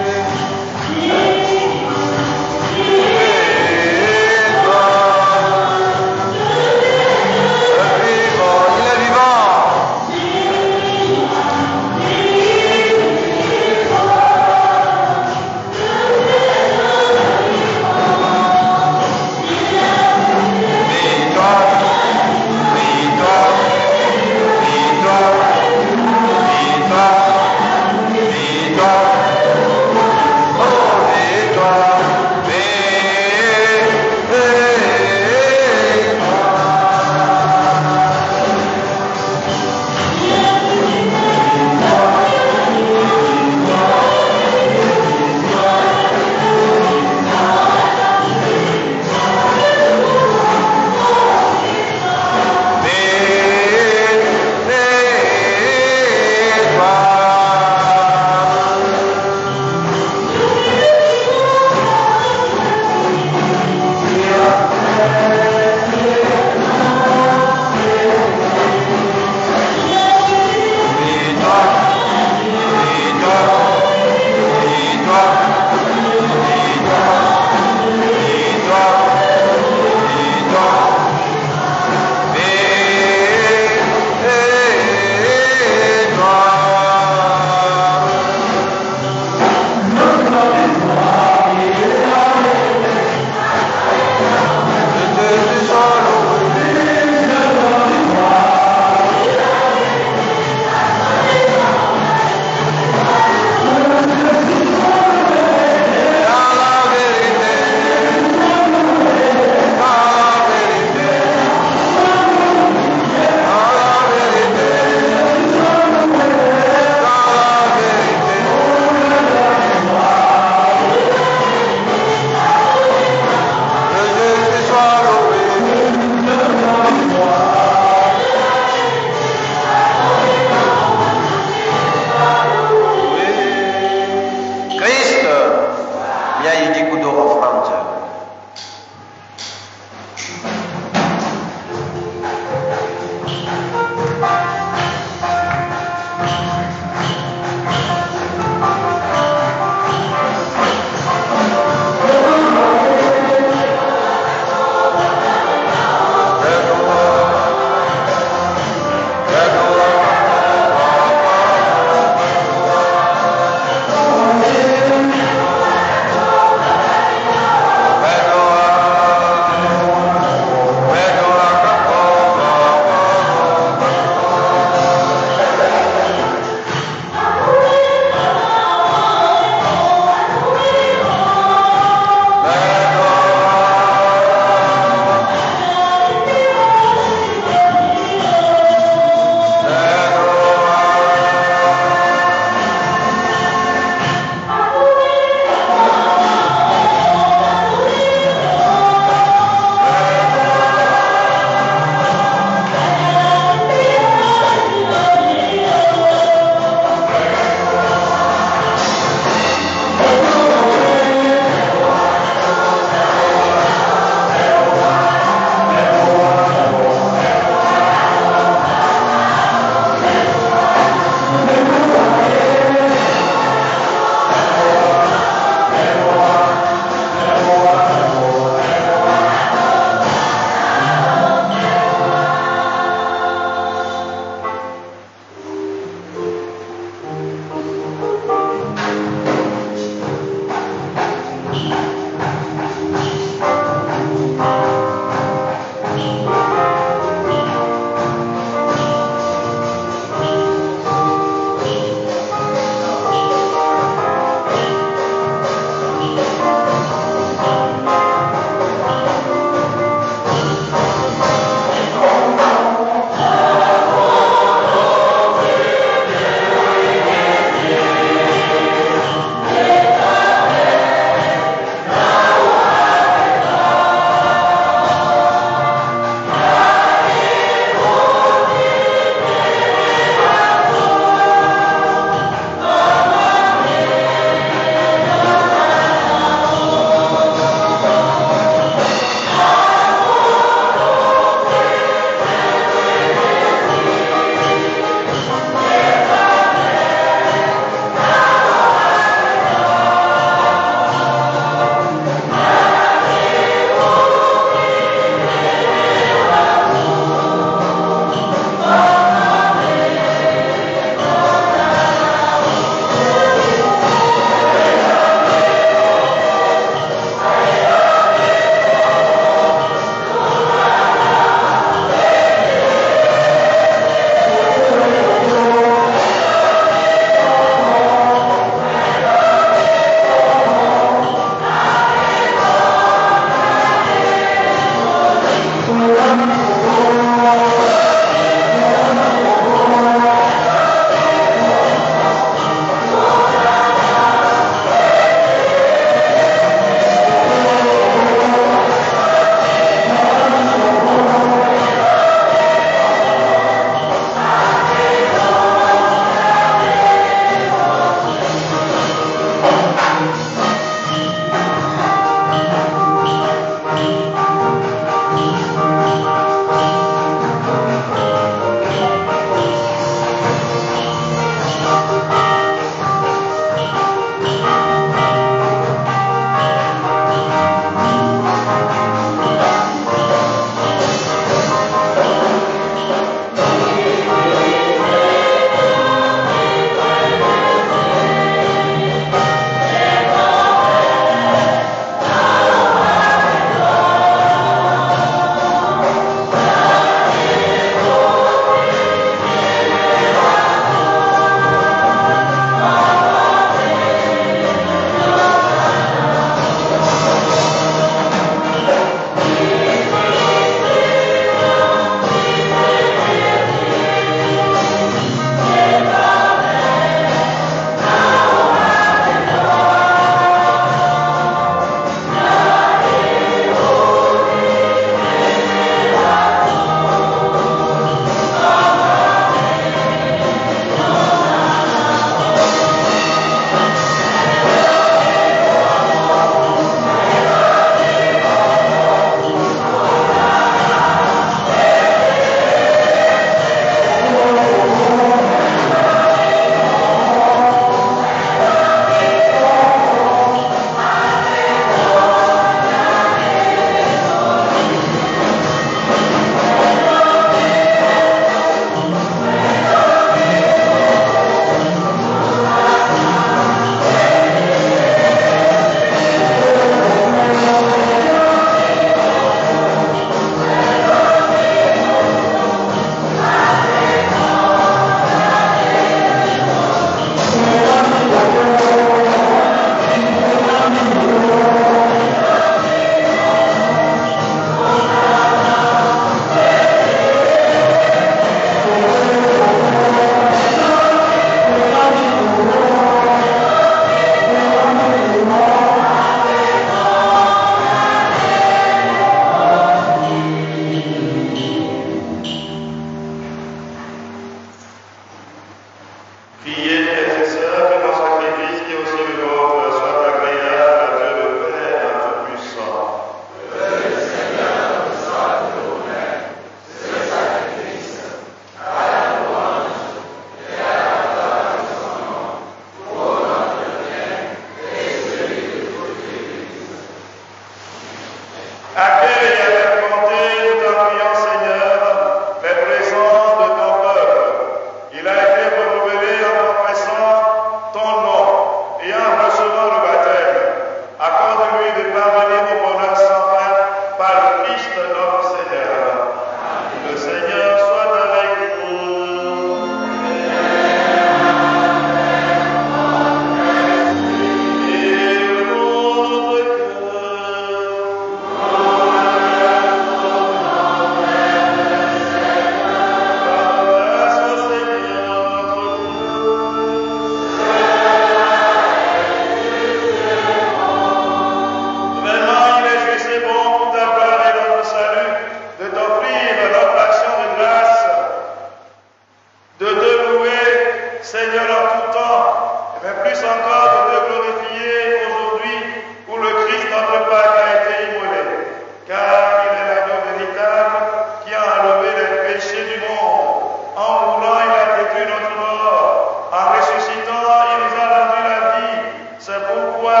pourquoi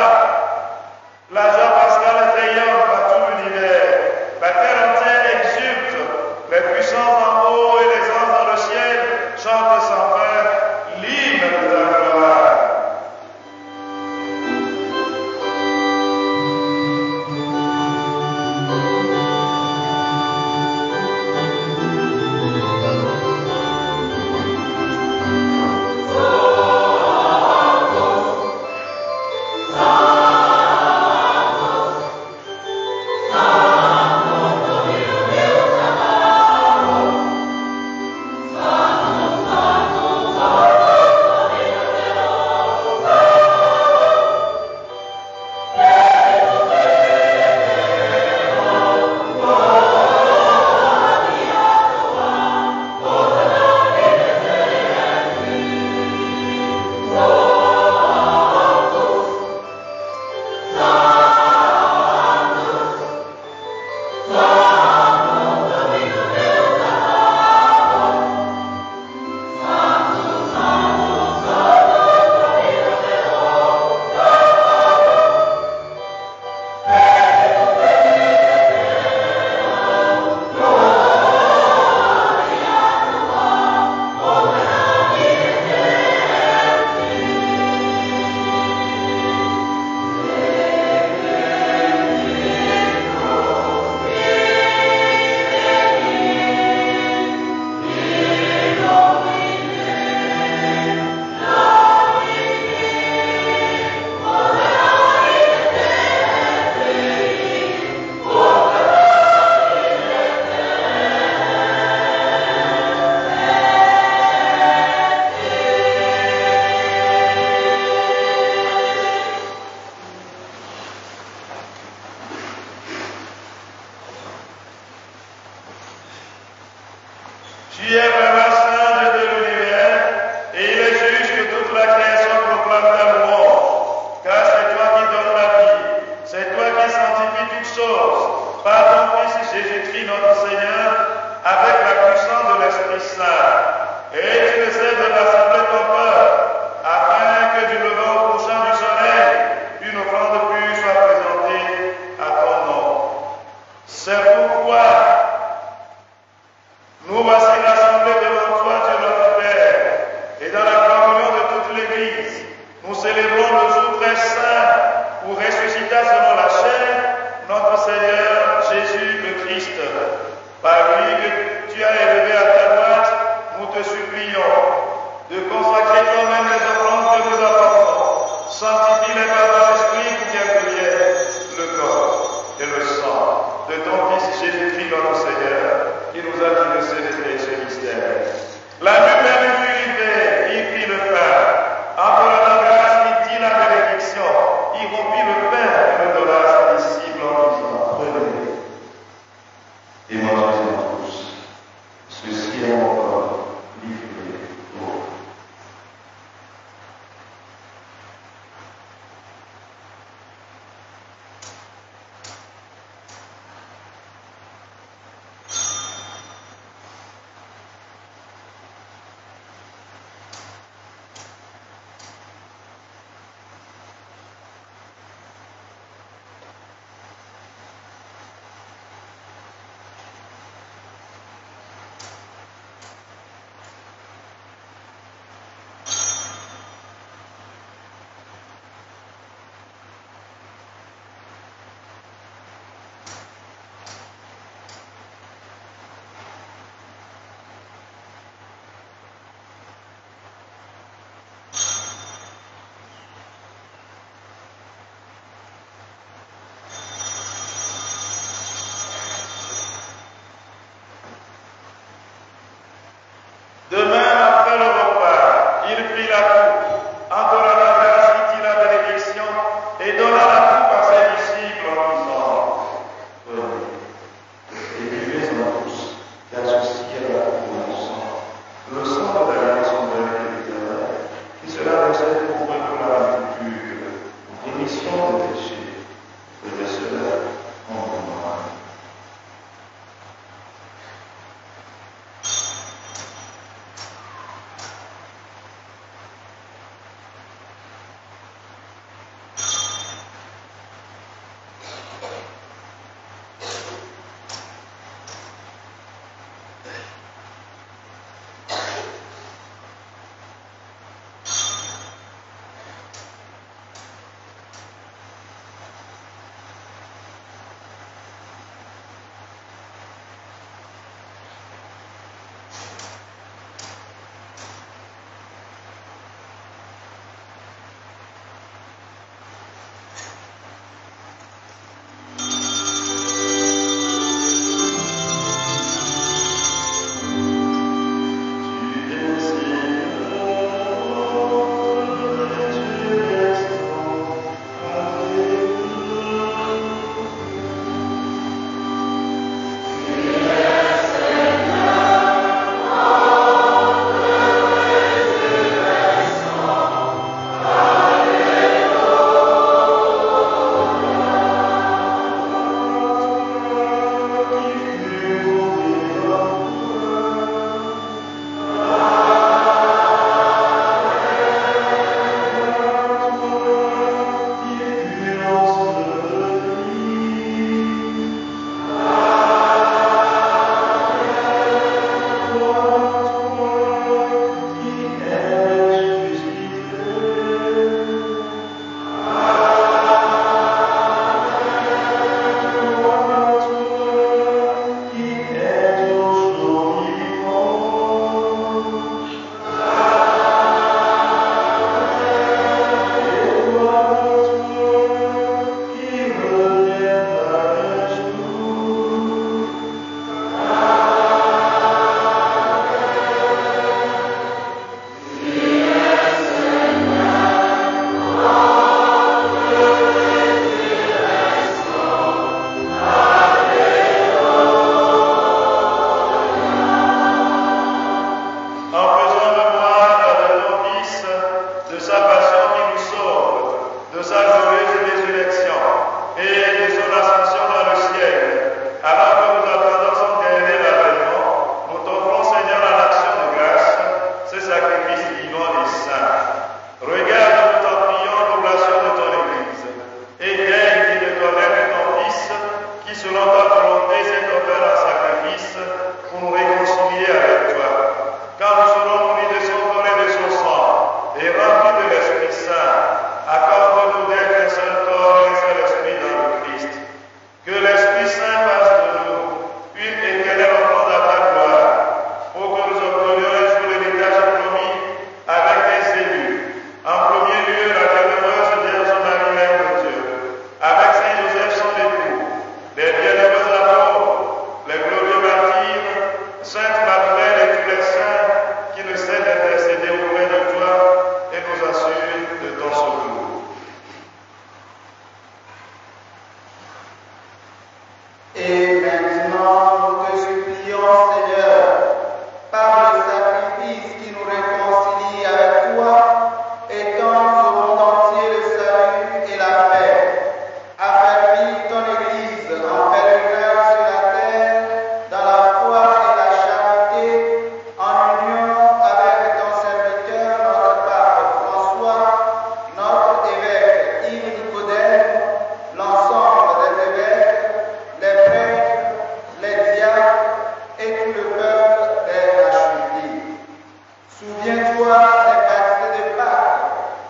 la joie pascale rayonne par tout l'univers. La terre entière exulte, les puissances en haut et les anges dans le ciel chantent sans fin l'hymne de ta gloire. Tu es vraiment saint Dieu de l'univers, et il est juste que toute la création proclame ta louange, car c'est toi qui donnes la vie, c'est toi qui sanctifies toutes choses, par ton Fils Jésus-Christ notre Seigneur, avec la puissance de l'Esprit Saint. Et tu ne cesses de rassembler ton peuple, afin que du levant au couchant du soleil, une offrande pure soit présentée à ton nom. C'est pourquoi nous voici rassemblés devant toi, Dieu notre Père, et dans la communion de toute l'Église, nous célébrons le jour très saint où ressuscita selon la chair notre Seigneur Jésus le Christ. Par lui que tu as élevé à ta droite, nous te supplions de consacrer toi-même les offrandes que nous apportons. Sanctifie-les par ton esprit pour qu'elles deviennent le corps et le sang de ton Fils Jésus-Christ notre Seigneur, qui nous a dit de célébrer ce mystère. La nuit même fut livrée, il prit le pain. Entre la grâce, il dit la bénédiction. Il rompit le pain et le donna à ses disciples en disant, prenez et mangez-en tous. Ceci est mon corps livré pour vous. Demain, après le repas, il prit la coupe, entora la grâce, il dit la bénédiction et donna la coupe à ses disciples en disant, prenez et buvez-en tous, car ceci est la coupe de mon sang, le sang de l'alliance nouvelle et éternelle, qui sera versé pour vous et pour la multitude, pour rémission des péchés. Faites cela en mémoire. selon ta volonté, s'est offert un sacrifice pour nous réconcilier avec toi. Quand nous serons nourris de son corps et de son sang, et remplis de l'Esprit Saint, accorde-nous d'être un seul corps et un seul esprit dans le Christ. Que l'Esprit Saint fasse de nous une éternelle offrande à ta gloire, pour que nous obtenions un jour l'héritage promis avec les élus. En premier lieu, la bienheureuse Vierge Marie, Mère de Dieu, avec Saint Joseph son époux, les bienheureux apôtres, les glorieux martyrs, Sainte Madeleine et tous les saints qui ne cessent d'intercéder auprès de toi et nous assurent de ton secours. Et maintenant, nous te supplions, Seigneur, par le sacrifice qui nous réconcilie avec toi, étends au monde entier le salut et la paix. Affermis ton Église en pèlerinage sur la terre, dans la foi et la charité, en union avec ton serviteur, notre pape François, notre évêque Yves Nicodème, l'ensemble des évêques, les prêtres, les diacres et tout le peuple des HUD. Souviens-toi des baptêmes de Pâques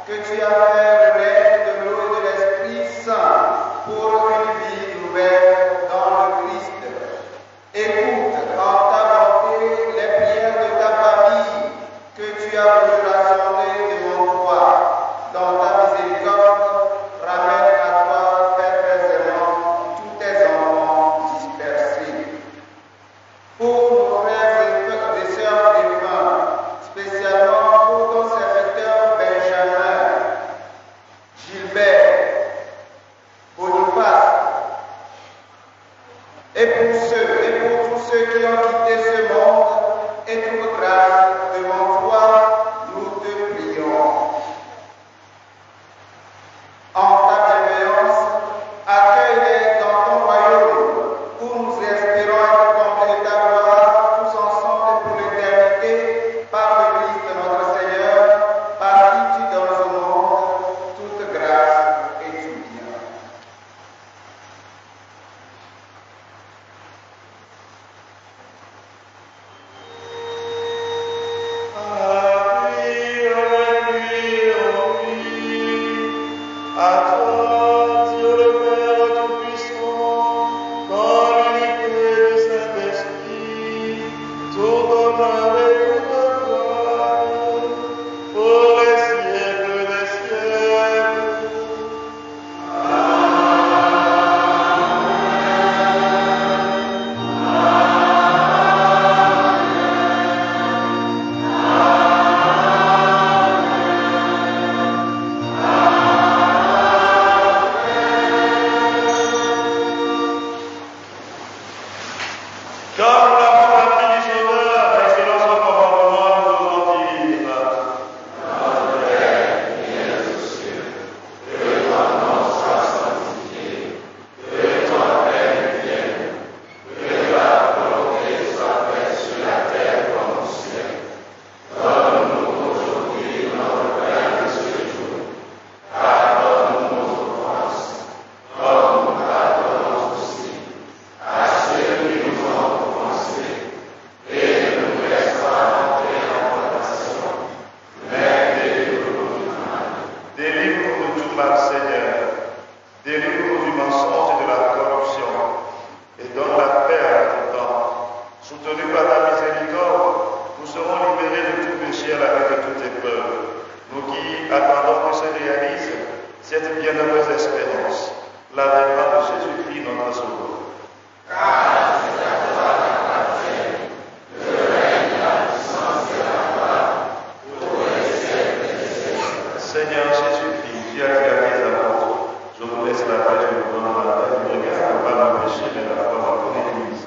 que tu as fait le règne de l'eau et de l'Esprit Saint pour une vie nouvelle dans le Christ. Écoute en ta bonté les prières de ta famille que tu as voulu rassembler devant toi. Dans ta miséricorde, ramène à toi très précisément tous tes enfants dispersés. Pour nos frères et sœurs défunts, spécialement pour ton serviteur Benjamin, Gilbert, Boniface, et pour tous ceux qui ont quitté ce monde et trouvent grâce devant toi, nous te prions. En ta bienveillance, accueille-les dans ton royaume, où nous espérons être comblés de ta gloire, tous ensemble pour l'éternité, par le Christ notre Seigneur, par qui tu donnes au monde toute grâce et tout bien. À toi, Dieu le Père Tout-Puissant, dans l'unité du Saint-Esprit, tout honneur et toute gloire, pour les siècles des siècles. Comme l'avons appris du Sauveur, excellence au commandement, nous osons dire. Notre Père, qui es aux cieux, que ton nom soit sanctifié, que ton règne vienne, que ta volonté soit faite sur la terre comme au ciel. Donne-nous aujourd'hui notre pain de ce jour. Pardonne-nous nos offenses, comme nous pardonnons aussi à ceux qui nous ont offensés. Et ne nous laisse pas entrer en tentation, mais délivre-nous du mal. Délivre-nous de tout mal, Seigneur. Délivre-nous du mensonge et de la corruption. Et donne la paix à notre temps. Soutenus par ta miséricorde, nous serons libérés de tout péché à la vue de toute épreuve. Nous qui attendons que se réalise cette bienheureuse espérance, l'avènement de Jésus-Christ, notre Sauveur. Car c'est à toi qu'appartiennent le règne, la puissance et la gloire pour les siècles des siècles. Seigneur Jésus-Christ, tu as dit à tes apôtres, je vous laisse la paix, je vous donne la paix, ne regarde pas nos péchés, mais la foi dans ton Église,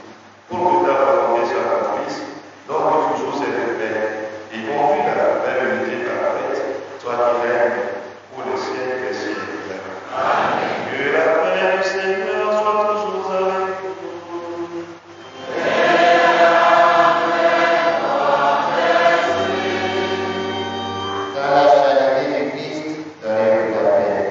pour que ta volonté s'accomplisse, donc toujours cette paix, et conduis la paix, l'unité parfaite, toi qui règnes pour le siècle des siècles. Amen. Que la paix du Seigneur soit toujours avec vous. Dans la charité du Christ, donnez-nous la paix.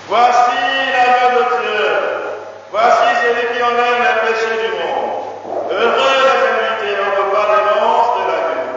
Voici l'agneau de Dieu. Voici celui qui enlève les péchés du monde. Heureux les invités au repas des noces de l'agneau.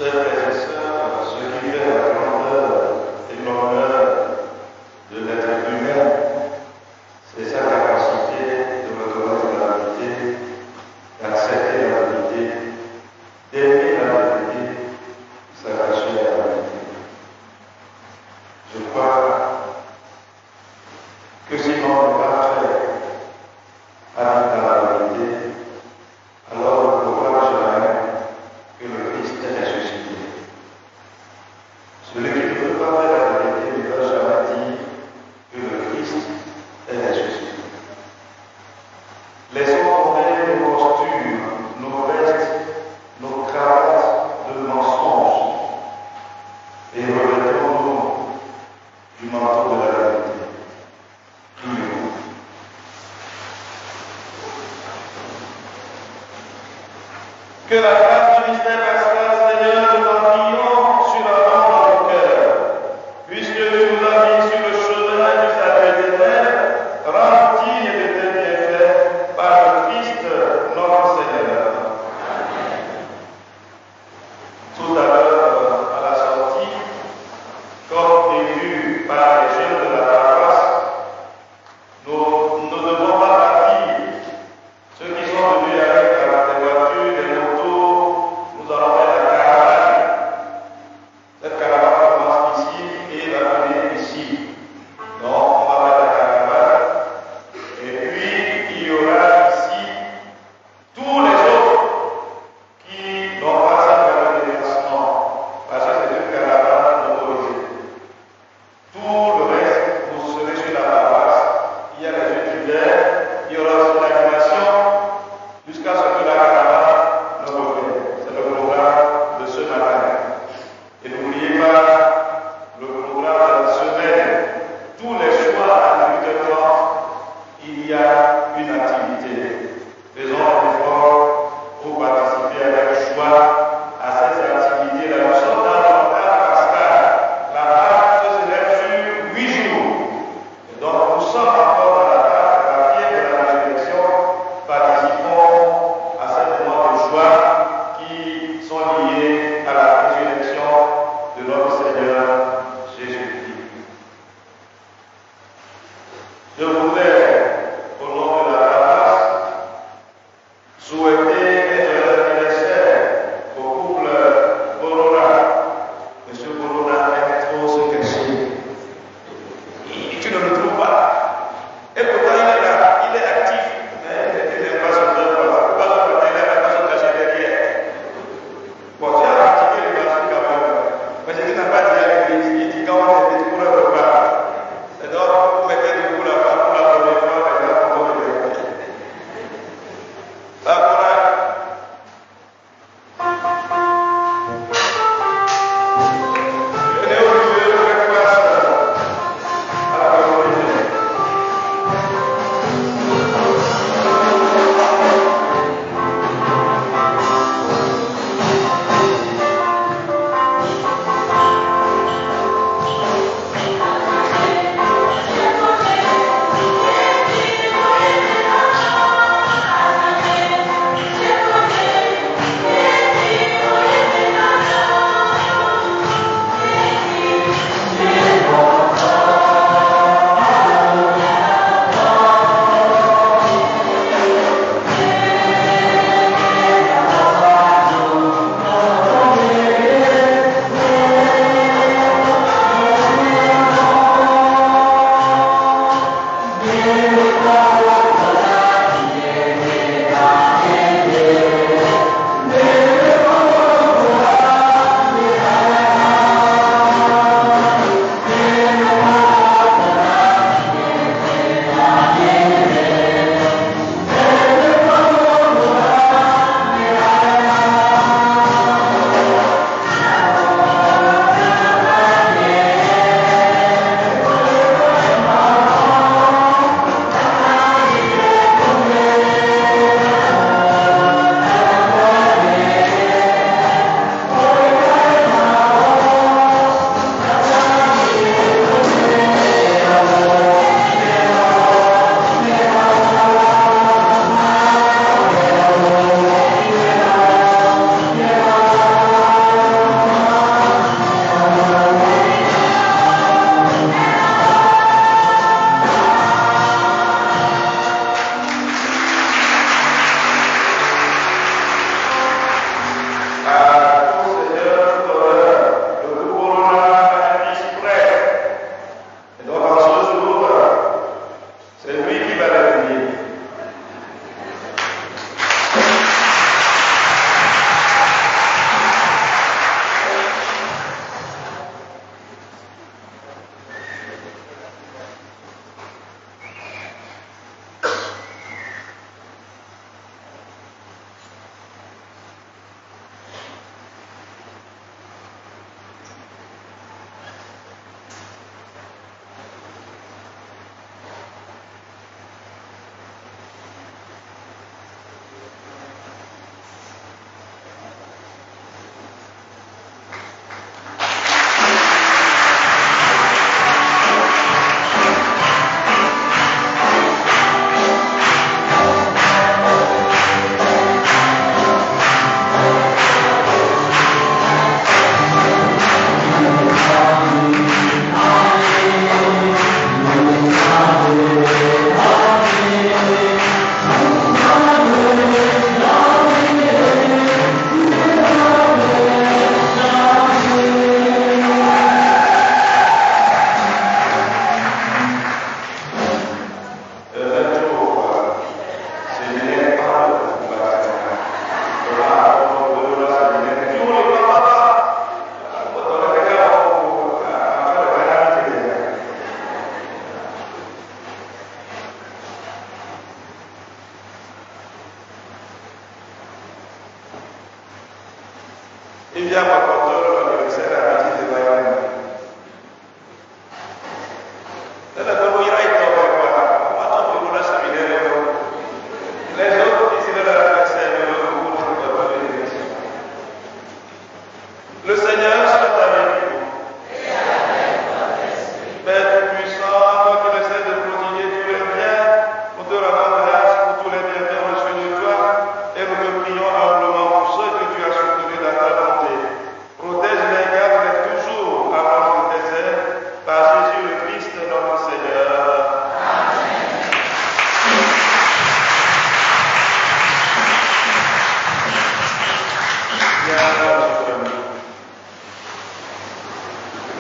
Chers frères et sœurs, ce qui fait la grandeur et l'honneur de l'être humain, c'est sa capacité de reconnaître la vérité, d'accepter la vérité, d'aimer la vérité, de s'attacher à la vérité. Je crois que si l'on n'est pas prêt à vivre la vérité, alors on ne pourra jamais que le Christ est ressuscité. Celui qui ne peut pas faire la vérité ne va jamais dire que le Christ est ressuscité. Laissons tomber nos postures, nos vestes, nos cravates de mensonges et revêtons-nous du manteau de la vérité. Prions. Que la grâce du mystère pascal, Seigneur, nous en prions sur la bande dans le cœur, puisque tu nous as mis sur le chemin du salut éternel, rends digne de tes bienfaits par le Christ, notre Seigneur. Amen. Tout à l'heure, à la sortie, comme prévu par les jeunes de la paroisse, nous ne devons pas partir. Ceux qui sont venus avec des voitures, des motos,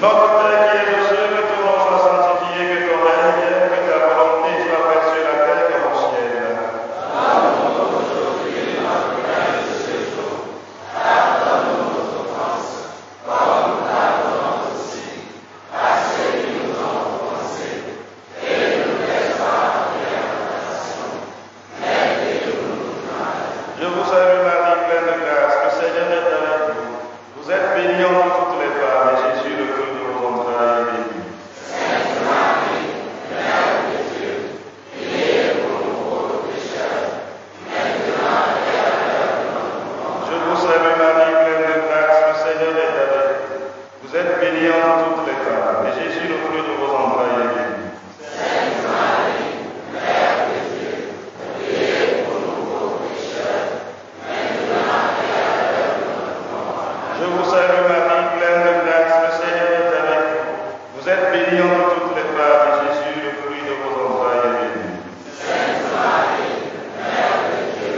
Notre Père qui es aux cieux, que ton nom soit sanctifié, que ton règne vienne, que ta volonté soit faite sur la terre comme au ciel. Donne-nous aujourd'hui notre pain de ce jour. Pardonne-nous nos offenses, comme nous pardonnons aussi à ceux qui nous ont offensés. Et ne nous laisse pas entrer en tentation, mais délivre-nous du mal. Je vous salue Marie, pleine de grâce, le Seigneur est avec vous. Vous êtes bénie entre toutes les femmes, et Jésus, le fruit de vos entrailles, est béni. Sainte Marie, Mère de Dieu, priez pour nous pauvres pécheurs, maintenant et à l'heure de notre mort. Je vous salue Marie, pleine de grâce, le Seigneur est avec vous. Vous êtes bénie entre toutes les femmes, et Jésus, le fruit de vos entrailles, est béni. Sainte Marie, Mère de Dieu, priez pour nous pauvres pécheurs, maintenant et à l'heure de notre mort. Je vous salue Marie, pleine de grâce, le Seigneur est avec vous. Vous êtes bénie entre toutes les femmes, et Jésus, le fruit de vos entrailles, est béni. Sainte Marie, Mère de Dieu,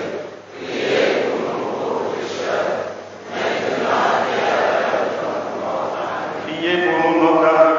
priez pour nous pauvres pécheurs, maintenant et à l'heure de notre mort. Amen. Priez pour nous, Notre Dame de